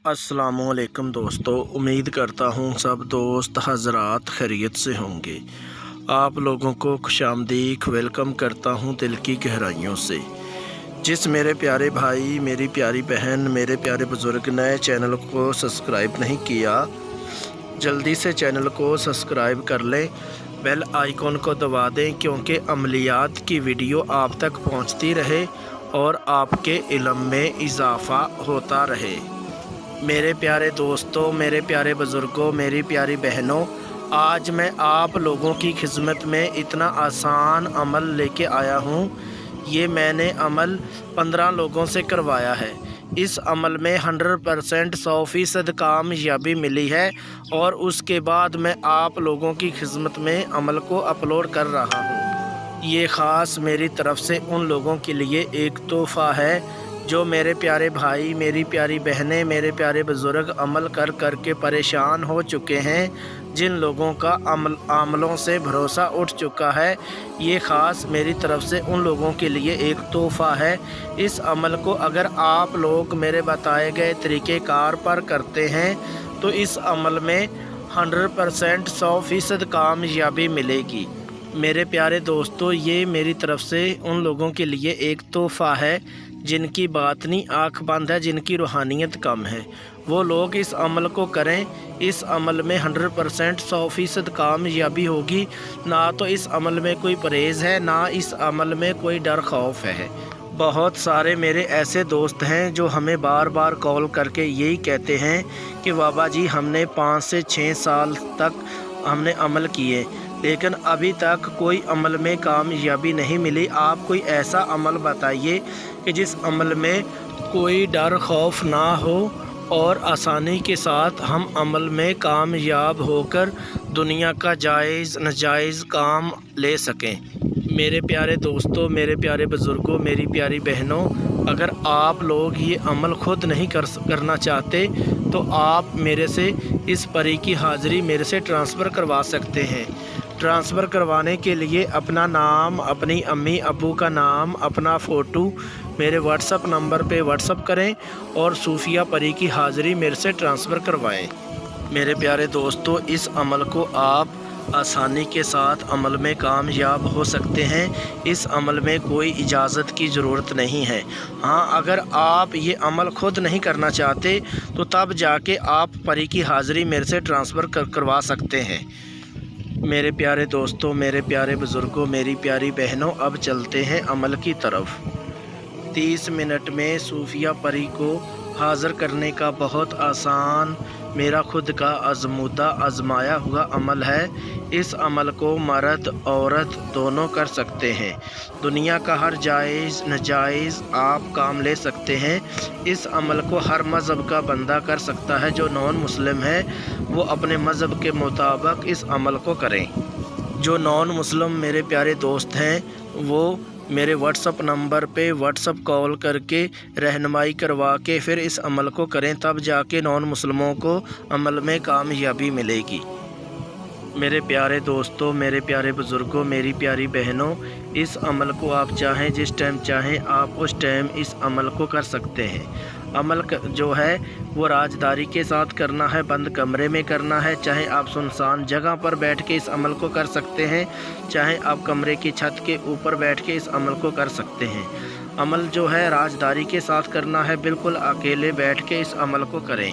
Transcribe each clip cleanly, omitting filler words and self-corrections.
अस्सलामुअलैकुम दोस्तों, उम्मीद करता हूँ सब दोस्त हज़रात खैरियत से होंगे। आप लोगों को खुशामदीद वेलकम करता हूँ दिल की गहराइयों से। जिस मेरे प्यारे भाई, मेरी प्यारी बहन, मेरे प्यारे बुज़ुर्ग नए चैनल को सब्सक्राइब नहीं किया, जल्दी से चैनल को सब्सक्राइब कर लें, बेल आइकॉन को दबा दें, क्योंकि अमलियात की वीडियो आप तक पहुँचती रहे और आपके इल्म में इजाफ़ा होता रहे। मेरे प्यारे दोस्तों, मेरे प्यारे बुज़ुर्गों, मेरी प्यारी बहनों, आज मैं आप लोगों की खिदमत में इतना आसान अमल लेके आया हूँ। ये मैंने अमल 15 लोगों से करवाया है। इस अमल में 100% 100% कामयाबी मिली है और उसके बाद मैं आप लोगों की खिदमत में अमल को अपलोड कर रहा हूँ। ये ख़ास मेरी तरफ़ से उन लोगों के लिए एक तोहफ़ा है जो मेरे प्यारे भाई, मेरी प्यारी बहनें, मेरे प्यारे बुज़ुर्ग अमल कर कर के परेशान हो चुके हैं, जिन लोगों का अमलों से भरोसा उठ चुका है। ये ख़ास मेरी तरफ़ से उन लोगों के लिए एक तोहफ़ा है। इस अमल को अगर आप लोग मेरे बताए गए तरीक़ेकार पर करते हैं तो इस अमल में 100% 100% कामयाबी मिलेगी। मेरे प्यारे दोस्तों, ये मेरी तरफ़ से उन लोगों के लिए एक तोहफ़ा है जिनकी बातनी आँख बंद है, जिनकी रूहानियत कम है। वो लोग इस अमल को करें। इस अमल में 100% 100% कामयाबी होगी। ना तो इस अमल में कोई परहेज़ है, ना इस अमल में कोई डर खौफ है। बहुत सारे मेरे ऐसे दोस्त हैं जो हमें बार बार कॉल करके यही कहते हैं कि बाबा जी, हमने 5 से 6 साल तक हमने अमल किए, लेकिन अभी तक कोई अमल में कामयाबी नहीं मिली। आप कोई ऐसा अमल बताइए कि जिस अमल में कोई डर खौफ ना हो और आसानी के साथ हम अमल में कामयाब होकर दुनिया का जायज़ नाजायज़ काम ले सकें। मेरे प्यारे दोस्तों, मेरे प्यारे बुज़ुर्गों, मेरी प्यारी बहनों, अगर आप लोग ये अमल ख़ुद नहीं करना चाहते तो आप मेरे से इस परी की हाज़िरी मेरे से ट्रांसफ़र करवा सकते हैं। ट्रांसफ़र करवाने के लिए अपना नाम, अपनी अम्मी अब्बू का नाम, अपना फ़ोटो मेरे व्हाट्सअप नंबर पे व्हाट्सअप करें और सूफिया परी की हाज़िरी मेरे से ट्रांसफ़र करवाएं। मेरे प्यारे दोस्तों, इस अमल को आप आसानी के साथ अमल में कामयाब हो सकते हैं। इस अमल में कोई इजाज़त की ज़रूरत नहीं है। हाँ, अगर आप ये अमल ख़ुद नहीं करना चाहते तो तब जाके आप परी की हाज़िरी मेरे से ट्रांसफ़र करवा सकते हैं। मेरे प्यारे दोस्तों, मेरे प्यारे बुज़ुर्गों, मेरी प्यारी बहनों, अब चलते हैं अमल की तरफ। 30 मिनट में सूफिया परी को हाज़िर करने का बहुत आसान, मेरा खुद का आज़मूदा आज़माया हुआ अमल है। इस अमल को मर्द औरत दोनों कर सकते हैं। दुनिया का हर जायज़ नाजायज़ आप काम ले सकते हैं। इस अमल को हर मज़हब का बंदा कर सकता है। जो नॉन मुस्लिम है वो अपने मज़हब के मुताबिक इस अमल को करें। जो नॉन मुस्लिम मेरे प्यारे दोस्त हैं वो मेरे व्हाट्सअप नंबर पे व्हाट्सअप कॉल करके रहनुमाई करवा के फिर इस अमल को करें, तब जाके नॉन मुस्लिमों को अमल में कामयाबी मिलेगी। मेरे प्यारे दोस्तों, मेरे प्यारे बुज़ुर्गों, मेरी प्यारी बहनों, इस अमल को आप चाहें जिस टाइम चाहें आप उस टाइम इस अमल को कर सकते हैं। अमल जो है वो राजदारी के साथ करना है, बंद कमरे में करना है। चाहे आप सुनसान जगह पर बैठ के इस अमल को कर सकते हैं, चाहे आप कमरे की छत के ऊपर बैठ के इस अमल को कर सकते हैं। अमल जो है राजदारी के साथ करना है, बिल्कुल अकेले बैठ के इस अमल को करें।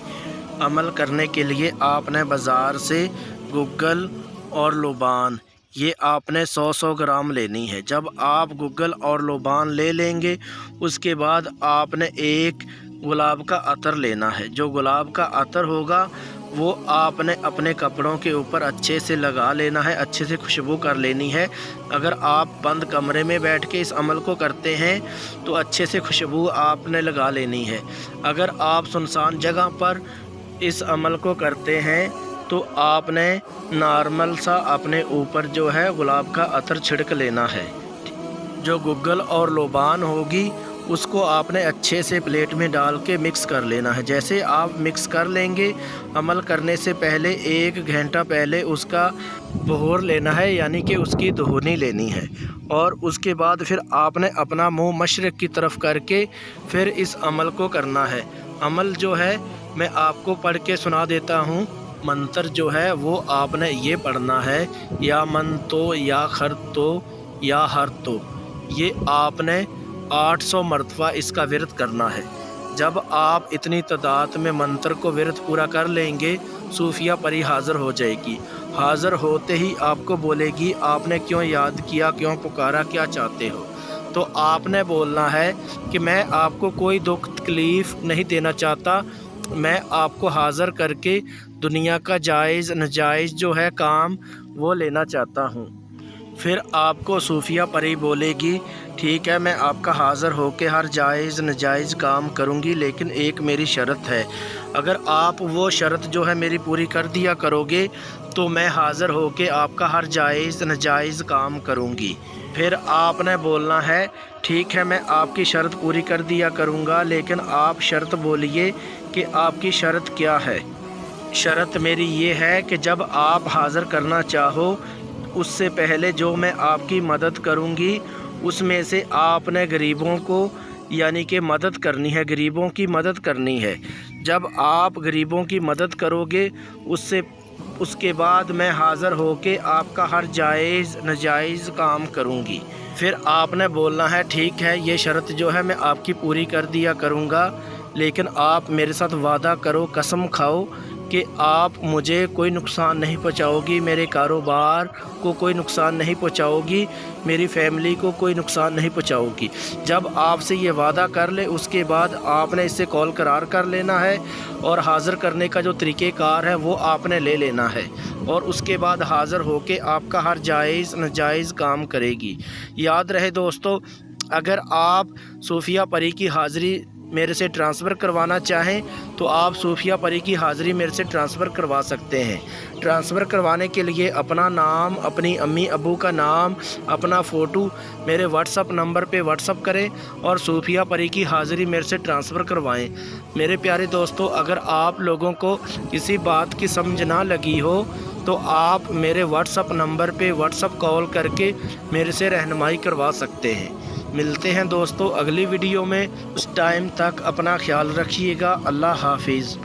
अमल करने के लिए आपने बाज़ार से गुग्गल और लुबान ये आपने 100-100 ग्राम लेनी है। जब आप गुग्गल और लुबान ले लेंगे उसके बाद आपने एक गुलाब का अतर लेना है। जो गुलाब का अतर होगा वो आपने अपने कपड़ों के ऊपर अच्छे से लगा लेना है, अच्छे से खुशबू कर लेनी है। अगर आप बंद कमरे में बैठ के इस अमल को करते हैं तो अच्छे से खुशबू आपने लगा लेनी है। अगर आप सुनसान जगह पर इस अमल को करते हैं तो आपने नॉर्मल सा अपने ऊपर जो है गुलाब का अतर छिड़क लेना है। जो गुग्गल और लुबान होगी उसको आपने अच्छे से प्लेट में डाल के मिक्स कर लेना है। जैसे आप मिक्स कर लेंगे, अमल करने से पहले 1 घंटा पहले उसका बहोर लेना है, यानी कि उसकी दुहनी लेनी है। और उसके बाद फिर आपने अपना मुंह मशरिक़ की तरफ करके फिर इस अमल को करना है। अमल जो है میں آپ کو پڑھ کے سنا دیتا ہوں۔ منتر جو ہے وہ آپ نے یہ پڑھنا ہے، یا من تو یا خر تو یا ہر تو۔ یہ آپ نے 800 مرتبہ اس کا ورد کرنا ہے۔ جب آپ اتنی تعداد میں منتر کو ورد پورا کر لیں گے، صوفیہ پری حاضر ہو جائے گی۔ حاضر ہوتے ہی آپ کو بولے گی آپ نے کیوں یاد کیا، کیوں پکارا، کیا چاہتے ہو؟ تو آپ نے بولنا ہے کہ میں آپ کو کوئی دکھ تکلیف نہیں دینا چاہتا، میں آپ کو حاضر کر کے دنیا کا جائز ناجائز جو ہے کام وہ لینا چاہتا ہوں۔ پھر آپ کو صوفیہ پری بولے گی ٹھیک ہے، میں آپ کا حاضر ہو کے ہر جائز ناجائز کام کروں گی، لیکن ایک میری شرط ہے، اگر آپ وہ شرط جو ہے میری پوری کر دیا کرو گے تو میں حاضر ہو کے آپ کا ہر جائز ناجائز کام کروں گی۔ پھر آپ نے بولنا ہے ٹھیک ہے، میں آپ کی شرط پوری کر دیا کروں گا، لیکن آپ شرط بولیے کہ آپ کی شرط کیا ہے۔ شرط میری یہ ہے کہ جب آپ حاضر کرنا چاہو اس سے پہلے جو میں آپ کی مدد کروں گی اس میں سے آپ نے غریبوں کو یعنی کہ مدد کرنی ہے، غریبوں کی مدد کرنی ہے۔ جب آپ غریبوں کی مدد کرو گے اس کے بعد میں حاضر ہو کے آپ کا ہر جائز ناجائز کام کروں گی۔ پھر آپ نے بولنا ہے ٹھیک ہے، یہ شرط جو ہے میں آپ کی پوری کر دیا کروں گا، لیکن آپ میرے ساتھ وعدہ کرو، قسم کھاؤ کہ آپ مجھے کوئی نقصان نہیں پہنچاؤ گی، میرے کاروبار کو کوئی نقصان نہیں پہنچاؤ گی، میری فیملی کو کوئی نقصان نہیں پہنچاؤ گی۔ جب آپ سے یہ وعدہ کر لے اس کے بعد آپ نے اس سے کال قرار کر لینا ہے، اور حاضر کرنے کا جو طریقہ کار ہے وہ آپ نے لے لینا ہے، اور اس کے بعد حاضر ہو کے آپ کا ہر جائز ناجائز کام کرے گی۔ یاد رہے دوستو، اگر آپ صوفیہ پری کی حاضری میرے سے ٹرانسفر کروانا چاہیں تو آپ صوفیہ پری کی حاضری میرے سے ٹرانسفر کروا سکتے ہیں۔ ٹرانسفر کروانے کے لیے اپنا نام، اپنی امی ابو کا نام، اپنا فوٹو میرے واٹس اپ نمبر پہ واٹس اپ کریں اور صوفیہ پری کی حاضری میرے سے ٹرانسفر کروائیں۔ میرے پیارے دوستو، اگر آپ لوگوں کو کسی بات کی سمجھ نہ لگی ہو تو آپ میرے واٹس اپ نمبر پہ واٹس اپ کال کر کے میرے سے رہنمائی کروا سکتے ہیں۔ ملتے ہیں دوستو اگلی ویڈیو میں، اس ٹائم تک اپنا خیال رکھیے گا۔ اللہ حافظ۔